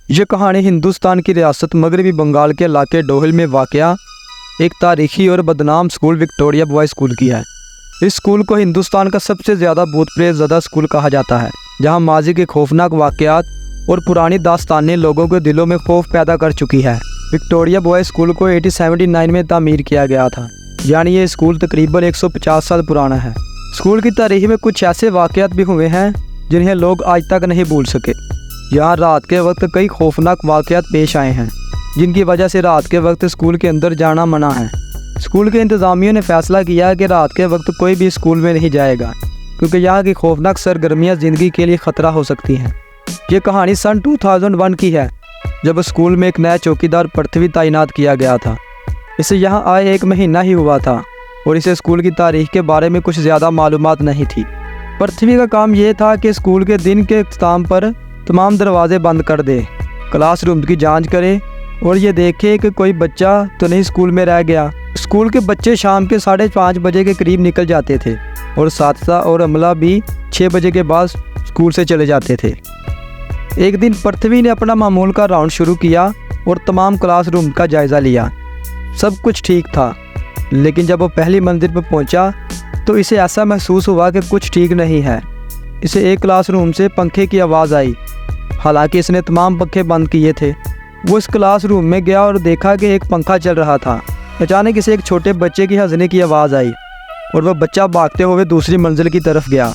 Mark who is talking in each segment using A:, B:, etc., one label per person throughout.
A: ये कहानी हिंदुस्तान की रियासत मगरबी बंगाल के इलाके डोहिल में वाक़या एक तारीखी और बदनाम स्कूल विक्टोरिया बॉयज़ स्कूल की है। इस स्कूल को हिंदुस्तान का सबसे ज़्यादा भूत-प्रेत ज़दा स्कूल कहा जाता है, जहां माजी के खौफनाक वाक़यात और पुरानी दास्तानें लोगों के दिलों में खौफ पैदा कर चुकी है। विक्टोरिया बॉयज़ स्कूल को 1879 में तामीर किया गया था, यानी ये स्कूल तकरीबन 150 साल पुराना है। स्कूल की तारीख में कुछ ऐसे वाक़यात भी हुए हैं जिन्हें लोग आज तक नहीं भूल सके। यहाँ रात के वक्त कई खौफनाक वाक़यात पेश आए हैं, जिनकी वजह से रात के वक्त स्कूल के अंदर जाना मना है। स्कूल के इंतज़ामिया ने फैसला किया कि रात के वक्त कोई भी स्कूल में नहीं जाएगा, क्योंकि यहाँ की खौफनाक सरगर्मियाँ ज़िंदगी के लिए ख़तरा हो सकती हैं। ये कहानी सन 2001 की है, जब स्कूल में एक नया चौकीदार पृथ्वी तैनात किया गया था। इसे यहाँ आए 1 महीना ही हुआ था और इसे स्कूल की तारीख के बारे में कुछ ज़्यादा मालूमात नहीं थी। पृथ्वी का काम ये था कि स्कूल के दिन के इख्तिताम पर तमाम दरवाजे बंद कर दे, क्लासरूम की जांच करे और ये देखे कि कोई बच्चा तो नहीं स्कूल में रह गया। स्कूल के बच्चे शाम के 5:30 बजे के करीब निकल जाते थे और साथी और अमला भी 6 बजे के बाद स्कूल से चले जाते थे। एक दिन पृथ्वी ने अपना मामूल का राउंड शुरू किया और तमाम क्लासरूम का जायज़ा लिया। सब कुछ ठीक था, लेकिन जब वो पहली मंजिल पर पहुंचा तो इसे ऐसा महसूस हुआ कि कुछ ठीक नहीं है। इसे एक क्लासरूम से पंखे की आवाज़ आई, हालांकि इसने तमाम पंखे बंद किए थे। वो इस क्लासरूम में गया और देखा कि एक पंखा चल रहा था। अचानक इसे एक छोटे बच्चे की हंसने की आवाज़ आई और वह बच्चा भागते हुए दूसरी मंजिल की तरफ गया।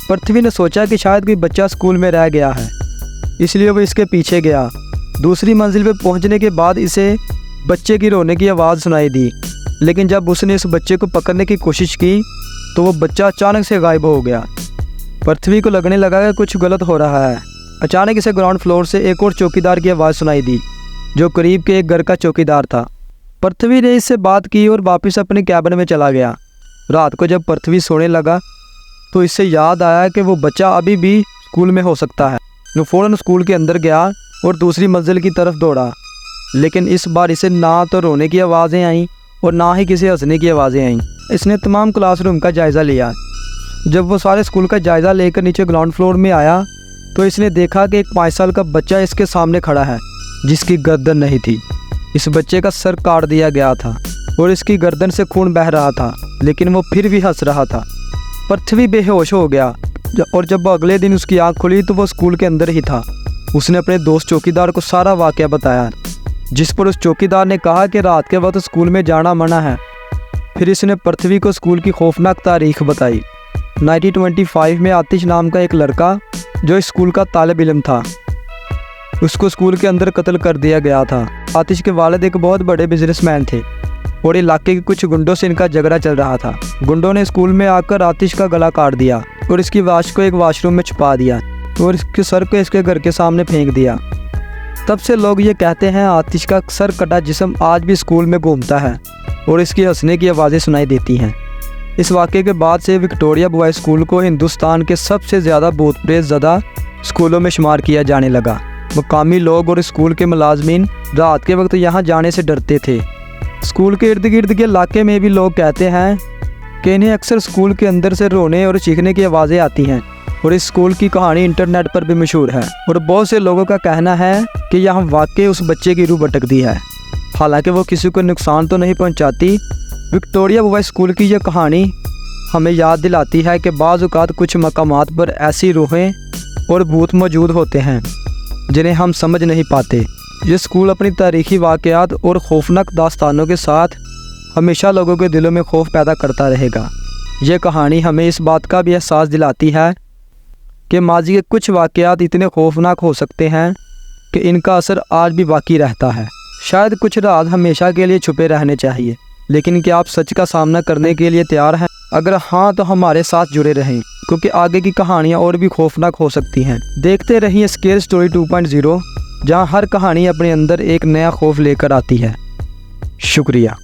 A: पृथ्वी ने सोचा कि शायद कोई बच्चा स्कूल में रह गया है, इसलिए वह इसके पीछे गया। दूसरी मंजिल पर पहुंचने के बाद इसे बच्चे की रोने की आवाज़ सुनाई दी, लेकिन जब उसने इस बच्चे को पकड़ने की कोशिश की तो वो बच्चा अचानक से गायब हो गया। पृथ्वी को लगने लगा कि कुछ गलत हो रहा है। अचानक इसे ग्राउंड फ्लोर से एक और चौकीदार की आवाज़ सुनाई दी, जो करीब के एक घर का चौकीदार था। पृथ्वी ने इससे बात की और वापस अपने कैबिन में चला गया। रात को जब पृथ्वी सोने लगा तो इससे याद आया कि वो बच्चा अभी भी स्कूल में हो सकता है। वो फ़ौरन स्कूल के अंदर गया और दूसरी मंजिल की तरफ दौड़ा, लेकिन इस बार इसे ना तो रोने की आवाज़ें आईं और ना ही किसी हंसने की आवाज़ें आईं। इसने तमाम क्लासरूम का जायज़ा लिया। जब वो सारे स्कूल का जायज़ा लेकर नीचे ग्राउंड फ्लोर में आया तो इसने देखा कि एक 5 साल का बच्चा इसके सामने खड़ा है, जिसकी गर्दन नहीं थी। इस बच्चे का सर काट दिया गया था और इसकी गर्दन से खून बह रहा था, लेकिन वो फिर भी हंस रहा था। पृथ्वी बेहोश हो गया और जब अगले दिन उसकी आँख खुली तो वो स्कूल के अंदर ही था। उसने अपने दोस्त चौकीदार को सारा वाक़या बताया, जिस पर उस चौकीदार ने कहा कि रात के वक्त स्कूल में जाना मना है। फिर इसने पृथ्वी को स्कूल की खौफनाक तारीख बताई। 1925 में आतिश नाम का एक लड़का, जो इस स्कूल का तालिब इल्म था, उसको स्कूल के अंदर कत्ल कर दिया गया था। आतिश के वालिद एक बहुत बड़े बिजनेसमैन थे और इलाके के कुछ गुंडों से इनका झगड़ा चल रहा था। गुंडों ने स्कूल में आकर आतिश का गला काट दिया और इसकी लाश को एक वॉशरूम में छुपा दिया और इसके सर को इसके घर के सामने फेंक दिया। तब से लोग ये कहते हैं आतिश का सर कटा जिस्म आज भी स्कूल में घूमता है और इसकी हंसने की आवाज़ें सुनाई देती हैं। इस वाक़े के बाद से विक्टोरिया बॉयज़ स्कूल को हिंदुस्तान के सबसे ज़्यादा भूत-प्रेत ज़दा स्कूलों में शुमार किया जाने लगा। मुकामी लोग और स्कूल के मुलाजमीन रात के वक्त यहाँ जाने से डरते थे। स्कूल के इर्द गिर्द के इलाके में भी लोग कहते हैं कि इन्हें अक्सर स्कूल के अंदर से रोने और चीखने की आवाज़ें आती हैं और इस स्कूल की कहानी इंटरनेट पर भी मशहूर है और बहुत से लोगों का कहना है कि यहाँ वाकई उस बच्चे की रूह भटकती है। हालांकि वो किसी को नुकसान तो नहीं पहुँचाती। विक्टोरिया बॉयज़ स्कूल की यह कहानी हमें याद दिलाती है कि बाज़ औक़ात कुछ मकामात पर ऐसी रूहें और भूत मौजूद होते हैं जिन्हें हम समझ नहीं पाते। ये स्कूल अपनी तारीख़ी वाक़यात और खौफनाक दास्तानों के साथ हमेशा लोगों के दिलों में खौफ पैदा करता रहेगा। ये कहानी हमें इस बात का भी एहसास दिलाती है कि माजी के कुछ वाक़यात इतने खौफनाक हो सकते हैं कि इनका असर आज भी बाकी रहता है। शायद कुछ राज हमेशा के लिए छुपे रहने चाहिए, लेकिन क्या आप सच का सामना करने के लिए तैयार हैं? अगर हाँ तो हमारे साथ जुड़े रहें, क्योंकि आगे की कहानियाँ और भी खौफनाक हो सकती हैं। देखते रहिए स्केयर स्टोरी 2.0, जहाँ हर कहानी अपने अंदर एक नया खौफ लेकर आती है। शुक्रिया।